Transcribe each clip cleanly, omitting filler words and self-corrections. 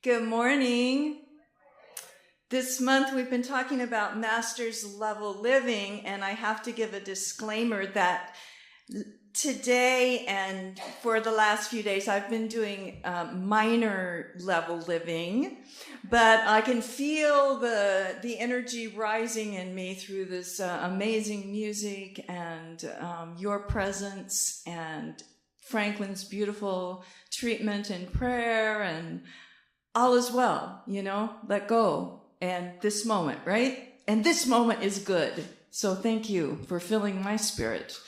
Good morning. This month we've been talking about master's level living, and I have to give a disclaimer that today and for the last few days I've been doing minor level living, but I can feel the energy rising in me through this amazing music and your presence and Franklin's beautiful treatment and prayer, and all is well, let go. And this moment, right? And this moment is good. So thank you for filling my spirit.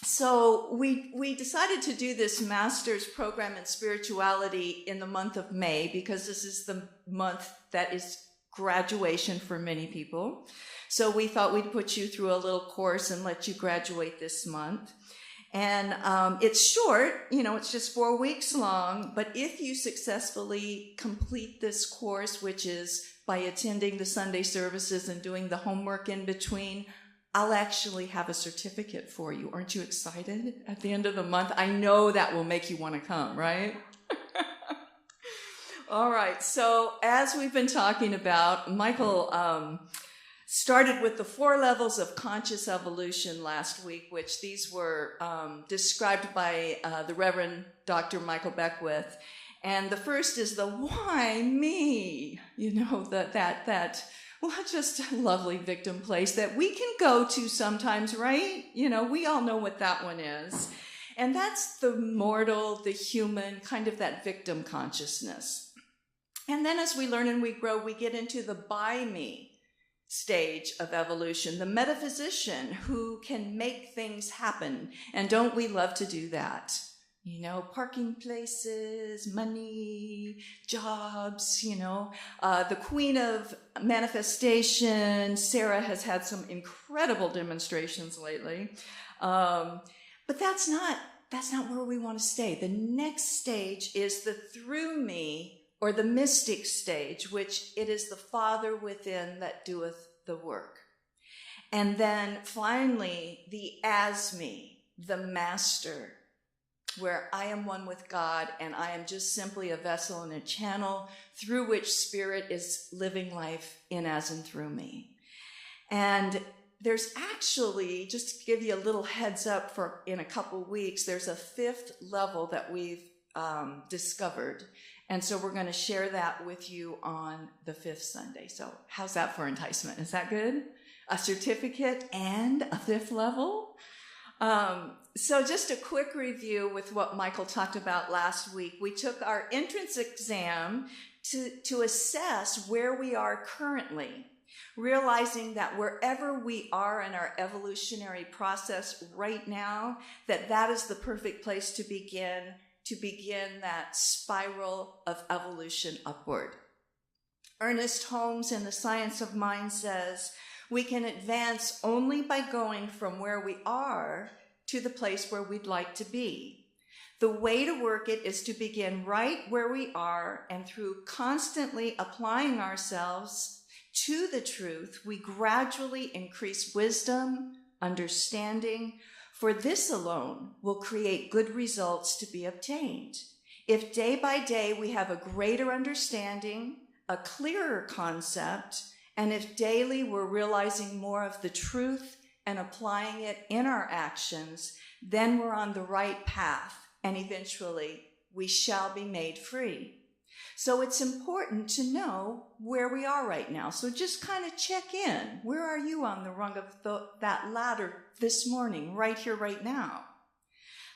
So we decided to do this master's program in spirituality in the month of May because this is the month that is graduation for many people. So we thought we'd put you through a little course and let you graduate this month. And it's short, it's just 4 weeks long, but if you successfully complete this course, which is by attending the Sunday services and doing the homework in between, I'll actually have a certificate for you. Aren't you excited at the end of the month? I know that will make you want to come, right? All right, so as we've been talking about, Michael started with the 4 levels of conscious evolution last week, which these were described by the Reverend Dr. Michael Beckwith. And the first is the why me, that just a lovely victim place that we can go to sometimes, right? We all know what that one is. And that's the mortal, the human, kind of that victim consciousness. And then as we learn and we grow, we get into the by me stage of evolution, the metaphysician who can make things happen. And don't we love to do that? Parking places, money, jobs, the queen of manifestation. Sarah has had some incredible demonstrations lately. But that's not where we want to stay. The next stage is the through me, or the mystic stage, which it is the Father within that doeth the work. And then finally, the as me, the master, where I am one with God and I am just simply a vessel and a channel through which Spirit is living life in, as, and through me. And there's actually, just to give you a little heads up for in a couple weeks, there's a 5th level that we've discovered. And so we're going to share that with you on the 5th Sunday. So how's that for enticement? Is that good? A certificate and a 5th level? So just a quick review with what Michael talked about last week. We took our entrance exam to assess where we are currently, realizing that wherever we are in our evolutionary process right now, that is the perfect place to begin that spiral of evolution upward. Ernest Holmes in The Science of Mind says, we can advance only by going from where we are to the place where we'd like to be. The way to work it is to begin right where we are, and through constantly applying ourselves to the truth, we gradually increase wisdom, understanding, for this alone will create good results to be obtained. If day by day we have a greater understanding, a clearer concept, and if daily we're realizing more of the truth and applying it in our actions, then we're on the right path, and eventually we shall be made free. So it's important to know where we are right now. So just kind of check in. Where are you on the rung of that ladder this morning, right here, right now?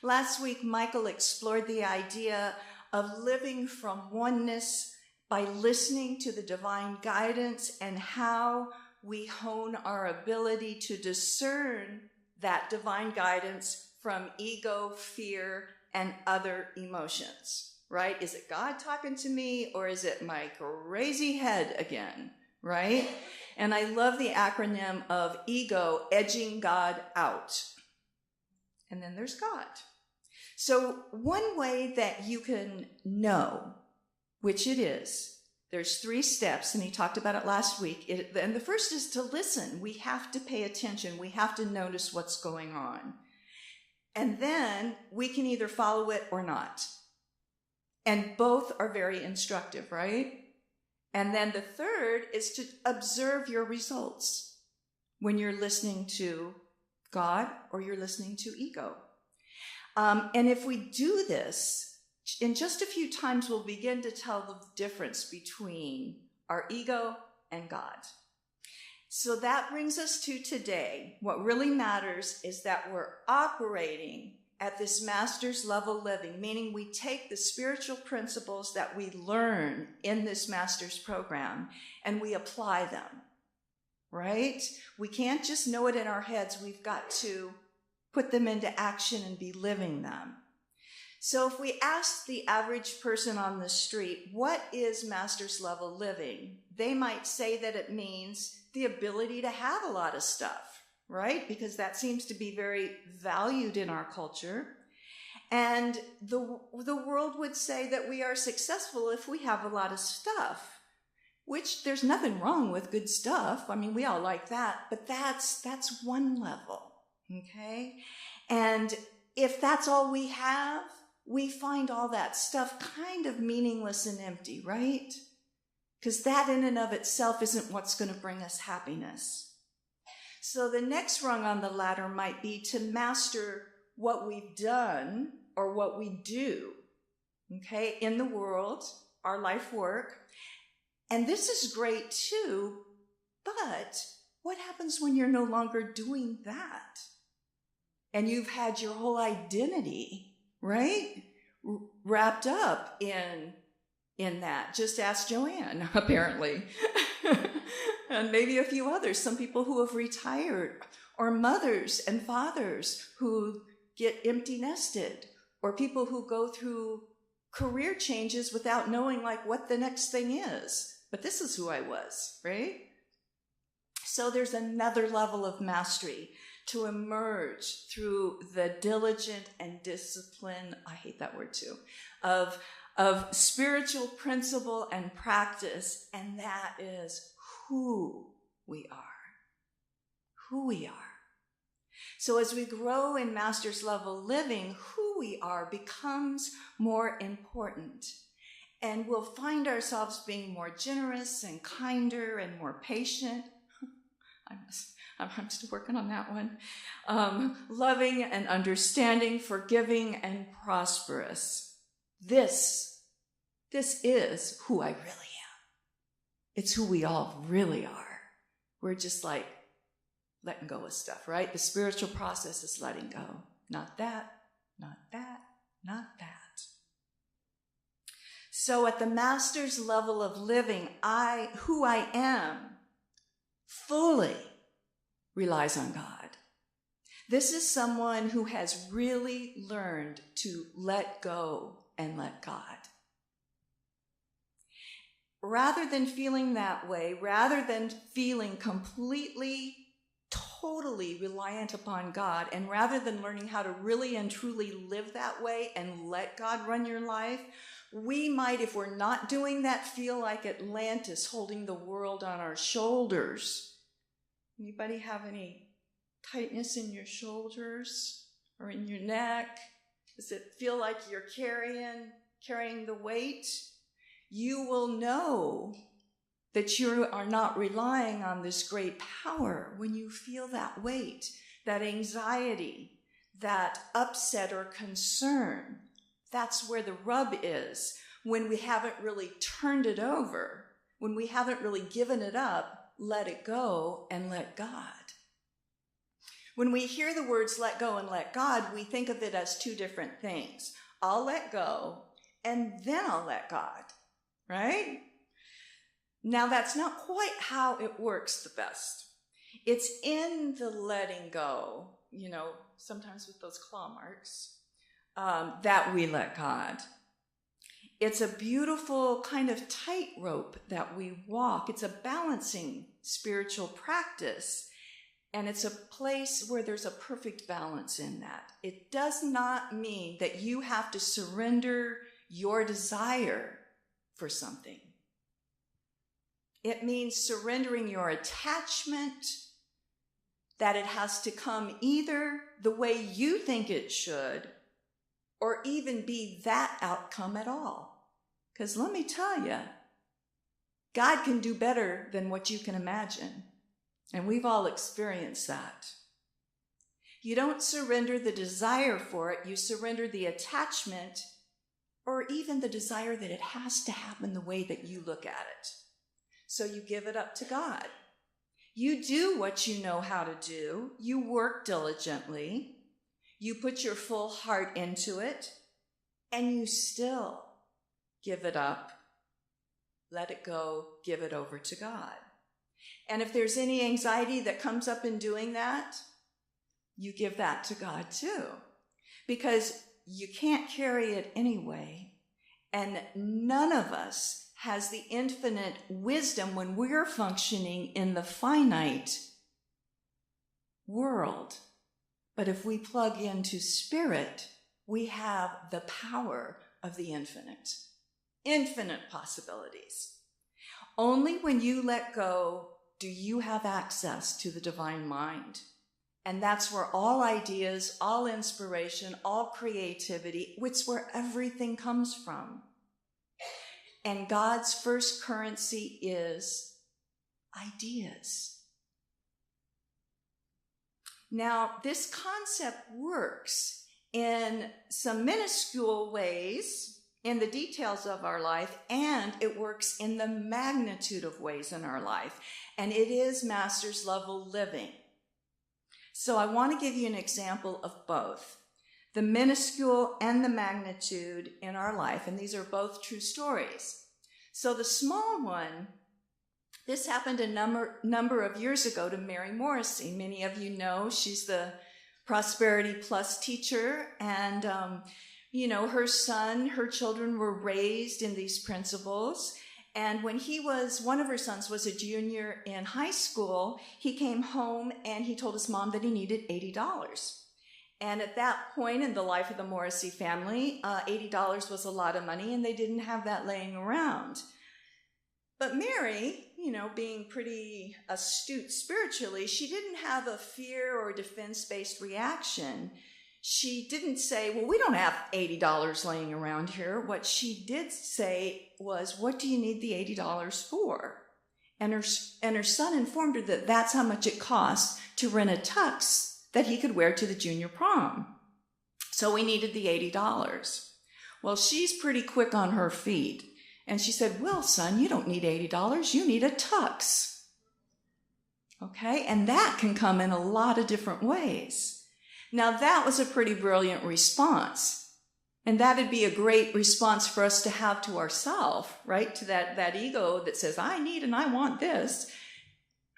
Last week, Michael explored the idea of living from oneness by listening to the divine guidance and how we hone our ability to discern that divine guidance from ego, fear, and other emotions. Right? Is it God talking to me, or is it my crazy head again? Right? And I love the acronym of ego, edging God out. And then there's God. So one way that you can know which it is, there's 3 steps, and he talked about it last week. And the first is to listen. We have to pay attention. We have to notice what's going on. And then we can either follow it or not. And both are very instructive, right? And then the third is to observe your results when you're listening to God or you're listening to ego. And if we do this, in just a few times, we'll begin to tell the difference between our ego and God. So that brings us to today. What really matters is that we're operating at this master's level living, meaning we take the spiritual principles that we learn in this master's program and we apply them, right? We can't just know it in our heads. We've got to put them into action and be living them. So if we ask the average person on the street, what is master's level living? They might say that it means the ability to have a lot of stuff, right? Because that seems to be very valued in our culture. And the world would say that we are successful if we have a lot of stuff, which there's nothing wrong with good stuff. I mean, we all like that, but that's one level, okay? And if that's all we have, we find all that stuff kind of meaningless and empty, right? Because that in and of itself isn't what's going to bring us happiness. So the next rung on the ladder might be to master what we've done or what we do, okay, in the world, our life work. And this is great too, but what happens when you're no longer doing that? And you've had your whole identity, right, wrapped up in that. Just ask Joanne, apparently. And maybe a few others, some people who have retired, or mothers and fathers who get empty nested, or people who go through career changes without knowing like what the next thing is. But this is who I was, right? So there's another level of mastery to emerge through the diligent and discipline, I hate that word too, of spiritual principle and practice, and that is who we are. Who we are. So as we grow in master's level living, who we are becomes more important. And we'll find ourselves being more generous and kinder and more patient. I'm still working on that one. Loving and understanding, forgiving and prosperous. This is who I really am. It's who we all really are. We're just like letting go of stuff, right? The spiritual process is letting go. Not that, not that, not that. So at the master's level of living, who I am, fully relies on God. This is someone who has really learned to let go and let God. Rather than feeling that way, rather than feeling completely, totally reliant upon God, and rather than learning how to really and truly live that way and let God run your life, we might, if we're not doing that, feel like Atlantis holding the world on our shoulders. Anybody have any tightness in your shoulders or in your neck? Does it feel like you're carrying the weight? You will know that you are not relying on this great power when you feel that weight, that anxiety, that upset or concern. That's where the rub is. When we haven't really turned it over, when we haven't really given it up, let it go and let God. When we hear the words let go and let God, we think of it as two different things. I'll let go and then I'll let God, right? Now that's not quite how it works the best. It's in the letting go, sometimes with those claw marks, that we let God. It's a beautiful kind of tightrope that we walk. It's a balancing spiritual practice. And it's a place where there's a perfect balance in that. It does not mean that you have to surrender your desire for something. It means surrendering your attachment, that it has to come either the way you think it should, or even be that outcome at all. Because let me tell you, God can do better than what you can imagine. And we've all experienced that. You don't surrender the desire for it. You surrender the attachment or even the desire that it has to happen the way that you look at it. So you give it up to God. You do what you know how to do. You work diligently. You put your full heart into it. And you still give it up. Let it go. Give it over to God. And if there's any anxiety that comes up in doing that, you give that to God too. Because you can't carry it anyway. And none of us has the infinite wisdom when we're functioning in the finite world. But if we plug into spirit, we have the power of the infinite. Infinite possibilities. Only when you let go do you have access to the divine mind. And that's where all ideas, all inspiration, all creativity, it's where everything comes from. And God's first currency is ideas. Now, this concept works in some minuscule ways in the details of our life, and it works in the magnitude of ways in our life. And it is master's level living. So I want to give you an example of both, the minuscule and the magnitude in our life. And these are both true stories. So the small one, this happened a number of years ago to Mary Morrissey. Many of you know she's the Prosperity Plus teacher. And, her children were raised in these principles. And when one of her sons was a junior in high school, he came home and he told his mom that he needed $80. And at that point in the life of the Morrissey family, $80 was a lot of money and they didn't have that laying around. But Mary, being pretty astute spiritually, she didn't have a fear or defense-based reaction. She didn't say, well, we don't have $80 laying around here. What she did say was, what do you need the $80 for? And her son informed her that that's how much it costs to rent a tux that he could wear to the junior prom. So we needed the $80. Well, she's pretty quick on her feet. And she said, well, son, you don't need $80. You need a tux. Okay? And that can come in a lot of different ways. Now, that was a pretty brilliant response. And that'd be a great response for us to have to ourselves, right? To that ego that says, I need and I want this.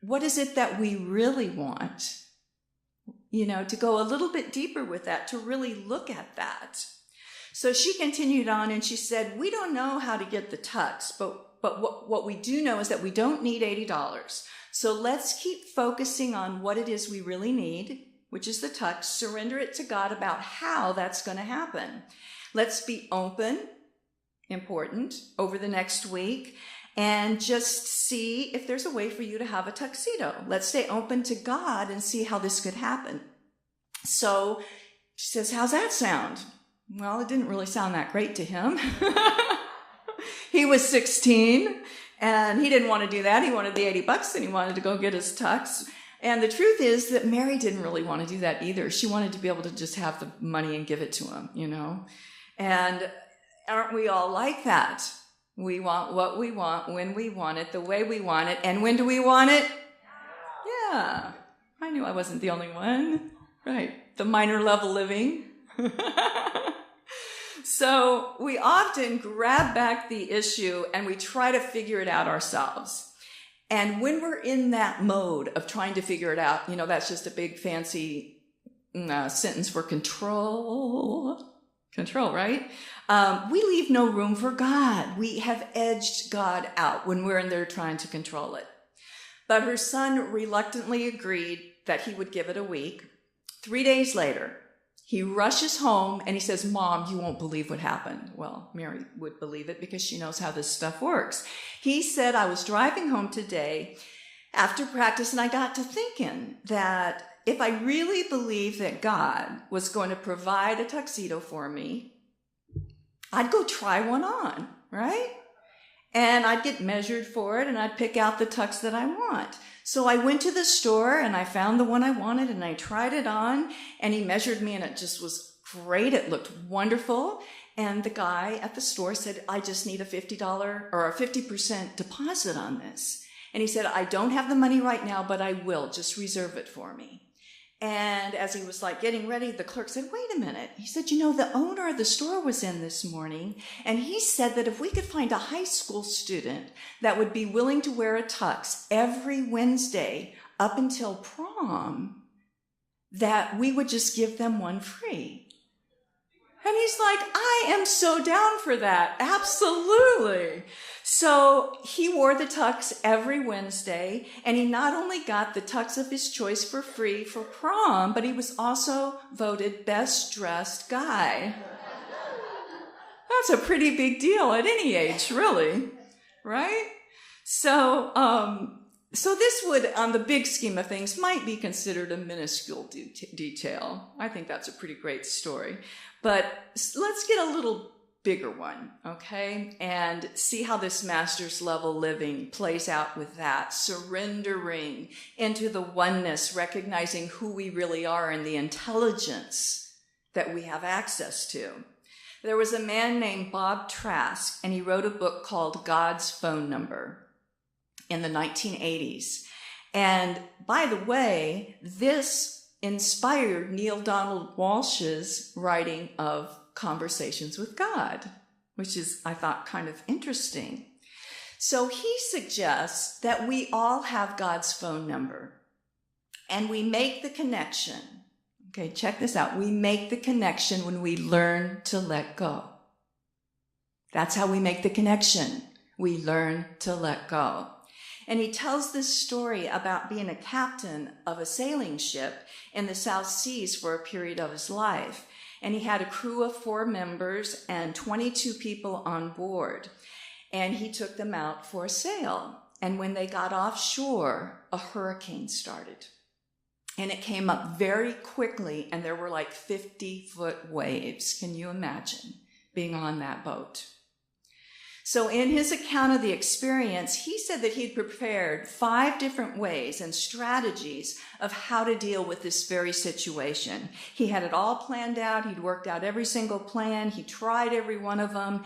What is it that we really want? To go a little bit deeper with that, to really look at that. So she continued on and she said, we don't know how to get the tux, but what we do know is that we don't need $80. So let's keep focusing on what it is we really need, which is the tux, surrender it to God about how that's going to happen. Let's be open, important, over the next week, and just see if there's a way for you to have a tuxedo. Let's stay open to God and see how this could happen. So she says, how's that sound? Well, it didn't really sound that great to him. He was 16, and he didn't want to do that. He wanted the $80, and he wanted to go get his tux. And the truth is that Mary didn't really want to do that either. She wanted to be able to just have the money and give it to him, And aren't we all like that? We want what we want, when we want it, the way we want it. And when do we want it? Yeah. I knew I wasn't the only one. Right. The minor level living. So we often grab back the issue and we try to figure it out ourselves. And when we're in that mode of trying to figure it out, that's just a big fancy sentence for control. Control, right? We leave no room for God. We have edged God out when we're in there trying to control it. But her son reluctantly agreed that he would give it a week. 3 days later, he rushes home and he says, Mom, you won't believe what happened. Well, Mary would believe it because she knows how this stuff works. He said, I was driving home today after practice and I got to thinking that if I really believed that God was going to provide a tuxedo for me, I'd go try one on. right? And I'd get measured for it, and I'd pick out the tux that I want. So I went to the store, and I found the one I wanted, and I tried it on, and he measured me, and it just was great. It looked wonderful. And the guy at the store said, I just need a $50 or a 50% deposit on this. And he said, I don't have the money right now, but I will. Just reserve it for me. And as he was like getting ready, the clerk said, wait a minute. He said, the owner of the store was in this morning, and he said that if we could find a high school student that would be willing to wear a tux every Wednesday up until prom, that we would just give them one free. And he's like, I am so down for that. Absolutely. So he wore the tux every Wednesday, and he not only got the tux of his choice for free for prom, but he was also voted best dressed guy. That's a pretty big deal at any age, really, right? So this would, on the big scheme of things, might be considered a minuscule detail. I think that's a pretty great story. But let's get a little bigger one, okay? And see how this master's level living plays out with that, surrendering into the oneness, recognizing who we really are and the intelligence that we have access to. There was a man named Bob Trask, and he wrote a book called God's Phone Number in the 1980s. And by the way, this inspired Neil Donald Walsh's writing of Conversations with God, which is, I thought, kind of interesting. So he suggests that we all have God's phone number, and we make the connection. Okay, check this out. We make the connection when we learn to let go. That's how we make the connection. We learn to let go. And he tells this story about being a captain of a sailing ship in the South Seas for a period of his life. And he had a crew of 4 members and 22 people on board. And he took them out for a sail. And when they got offshore, a hurricane started. And it came up very quickly, and there were like 50-foot waves. Can you imagine being on that boat? So in his account of the experience, he said that he'd prepared 5 different ways and strategies of how to deal with this very situation. He had it all planned out. He'd worked out every single plan. He tried every one of them,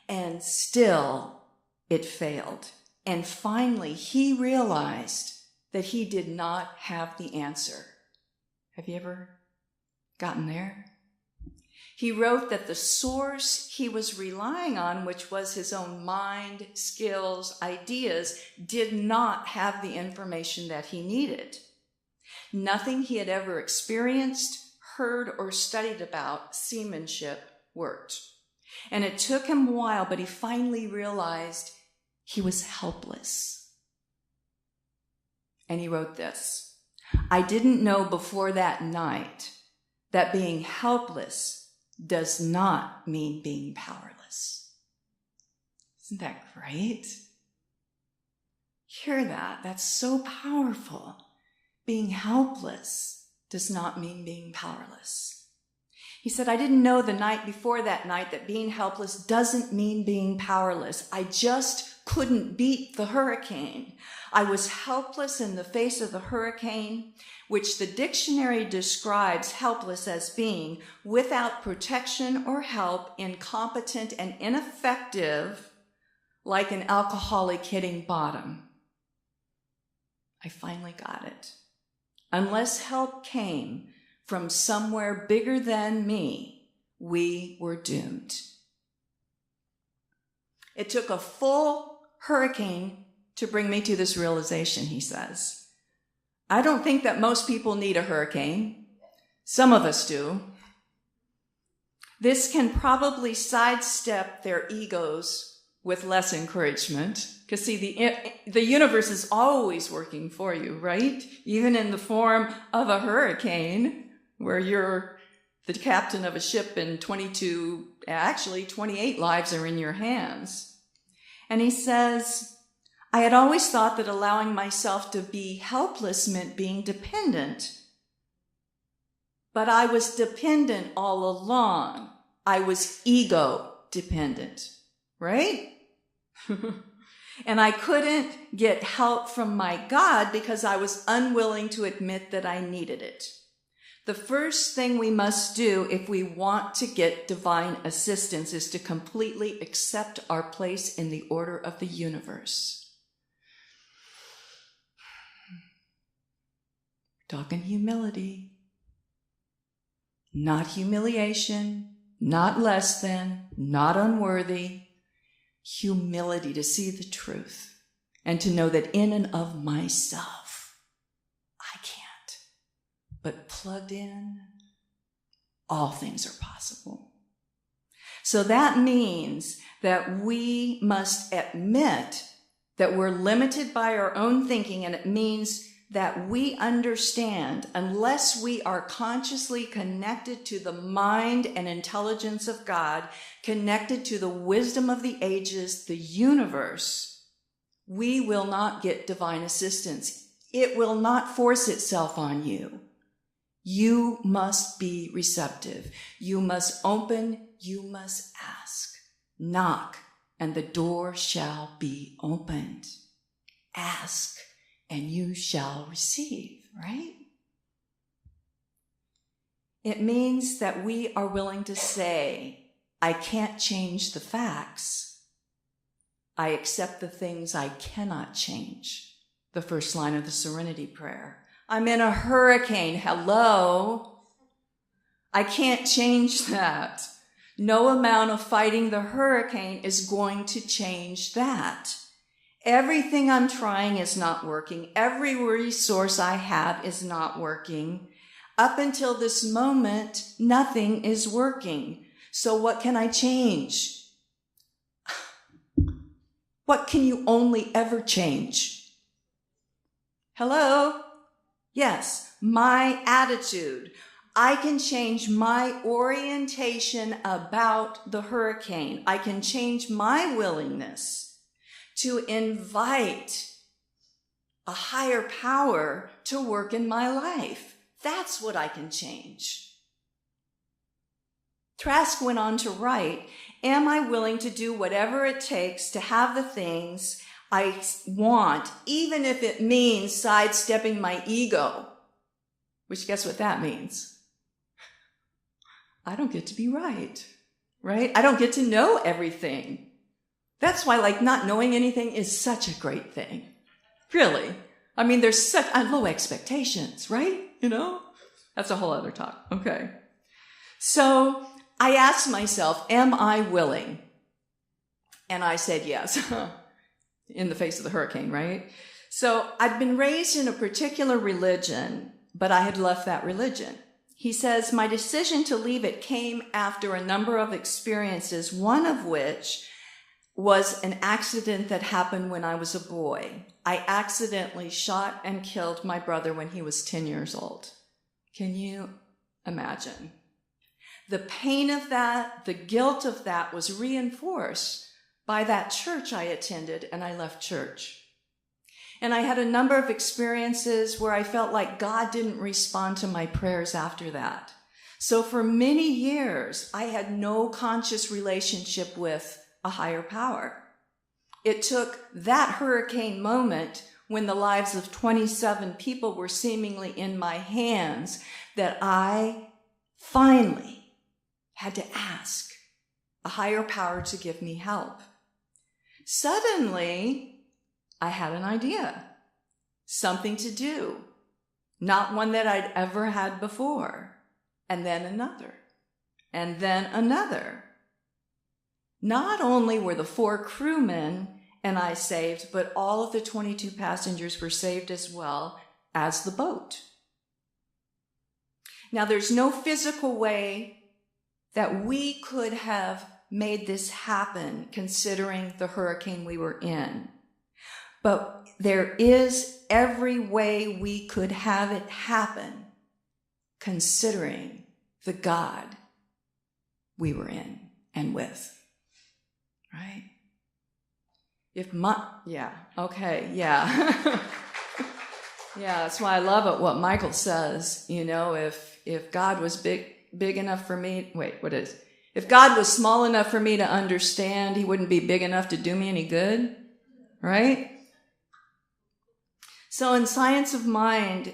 and still it failed. And finally, he realized that he did not have the answer. Have you ever gotten there? He wrote that the source he was relying on, which was his own mind, skills, ideas, did not have the information that he needed. Nothing he had ever experienced, heard, or studied about seamanship worked. And it took him a while, but he finally realized he was helpless. And he wrote this: I didn't know before that night that being helpless does not mean being powerless. Isn't that great? Hear that? That's so powerful. Being helpless does not mean being powerless. He said, I didn't know the night before that night that being helpless doesn't mean being powerless. I just couldn't beat the hurricane. I was helpless in the face of the hurricane, which the dictionary describes helpless as being without protection or help, incompetent and ineffective, like an alcoholic hitting bottom. I finally got it. Unless help came from somewhere bigger than me, we were doomed. It took a full hurricane to bring me to this realization, he says. I don't think that most people need a hurricane. Some of us do. This can probably sidestep their egos with less encouragement. Because see, the universe is always working for you, right? Even in the form of a hurricane, where you're the captain of a ship and 28 lives are in your hands. And he says, I had always thought that allowing myself to be helpless meant being dependent. But I was dependent all along. I was ego dependent, right? And I couldn't get help from my God because I was unwilling to admit that I needed it. The first thing we must do if we want to get divine assistance is to completely accept our place in the order of the universe. Talking humility, not humiliation, not less than, not unworthy. Humility to see the truth and to know that in and of myself, I can't. But plugged in, all things are possible. So that means that we must admit that we're limited by our own thinking, and it means that we understand, unless we are consciously connected to the mind and intelligence of God, connected to the wisdom of the ages, the universe, we will not get divine assistance. It will not force itself on you. You must be receptive. You must open. You must ask. Knock, and the door shall be opened. Ask, and you shall receive, right? It means that we are willing to say, I can't change the facts. I accept the things I cannot change. The first line of the Serenity Prayer. I'm in a hurricane. Hello? I can't change that. No amount of fighting the hurricane is going to change that. Everything I'm trying is not working. Every resource I have is not working. Up until this moment, nothing is working. So what can I change? What can you only ever change? Hello? Yes, my attitude. I can change my orientation about the hurricane. I can change my willingness to invite a higher power to work in my life. That's what I can change. Trask went on to write, am I willing to do whatever it takes to have the things I want, even if it means sidestepping my ego? Which, guess what that means? I don't get to be right? I don't get to know everything. That's why, not knowing anything is such a great thing. Really. I mean, there's such low expectations, right? That's a whole other talk. Okay. So I asked myself, am I willing? And I said yes, in the face of the hurricane, right? So I'd been raised in a particular religion, but I had left that religion. He says, my decision to leave it came after a number of experiences, one of which was an accident that happened when I was a boy. I accidentally shot and killed my brother when he was 10 years old. Can you imagine? The pain of that, the guilt of that was reinforced by that church I attended, and I left church. And I had a number of experiences where I felt like God didn't respond to my prayers after that. So for many years, I had no conscious relationship with a higher power. It took that hurricane moment when the lives of 27 people were seemingly in my hands that I finally had to ask a higher power to give me help. Suddenly, I had an idea, something to do, not one that I'd ever had before, and then another, and then another. Not only were the 4 crewmen and I saved, but all of the 22 passengers were saved as well as the boat. Now, there's no physical way that we could have made this happen considering the hurricane we were in. But there is every way we could have it happen considering the God we were in and with. Right? Yeah, that's why I love it, what Michael says. If God was big enough for me, If God was small enough for me to understand, he wouldn't be big enough to do me any good, right? So in Science of Mind,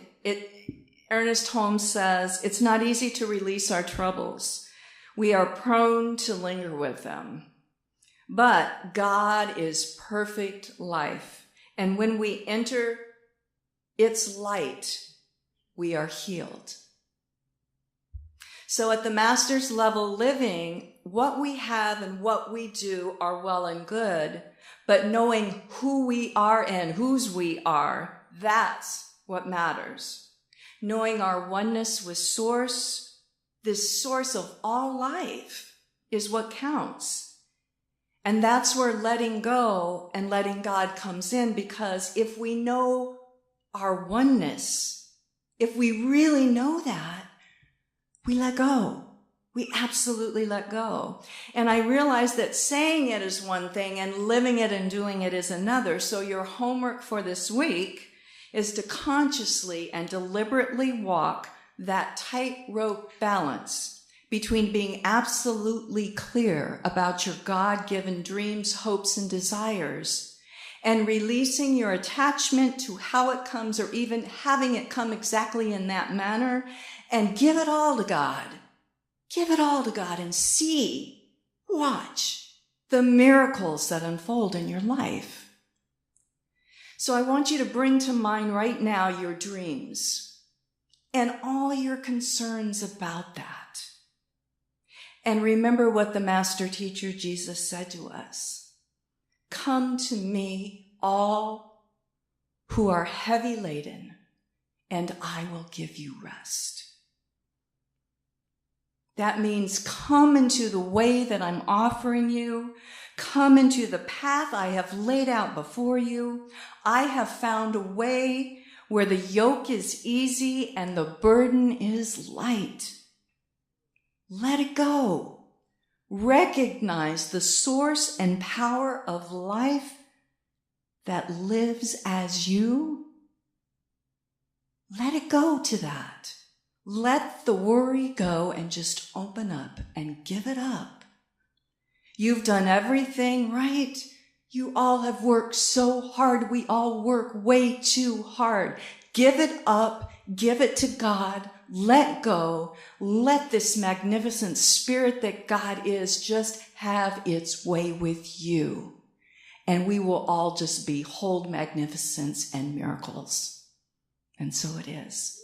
Ernest Holmes says, it's not easy to release our troubles. We are prone to linger with them. But God is perfect life. And when we enter its light, we are healed. So at the master's level living, what we have and what we do are well and good, but knowing who we are and whose we are, that's what matters. Knowing our oneness with Source, this source of all life, is what counts. And that's where letting go and letting God comes in, because if we know our oneness, if we really know that, we let go. We absolutely let go. And I realize that saying it is one thing and living it and doing it is another. So your homework for this week is to consciously and deliberately walk that tightrope balance between being absolutely clear about your God-given dreams, hopes, and desires, and releasing your attachment to how it comes, or even having it come exactly in that manner, and give it all to God. Give it all to God and watch the miracles that unfold in your life. So I want you to bring to mind right now your dreams and all your concerns about that. And remember what the Master Teacher Jesus said to us. Come to me, all who are heavy laden, and I will give you rest. That means come into the way that I'm offering you. Come into the path I have laid out before you. I have found a way where the yoke is easy and the burden is light. Let it go. Recognize the source and power of life that lives as you. Let it go to that. Let the worry go and just open up and give it up. You've done everything right. You all have worked so hard. We all work way too hard. Give it up. Give it to God. Let go. Let this magnificent spirit that God is just have its way with you. And we will all just behold magnificence and miracles. And so it is.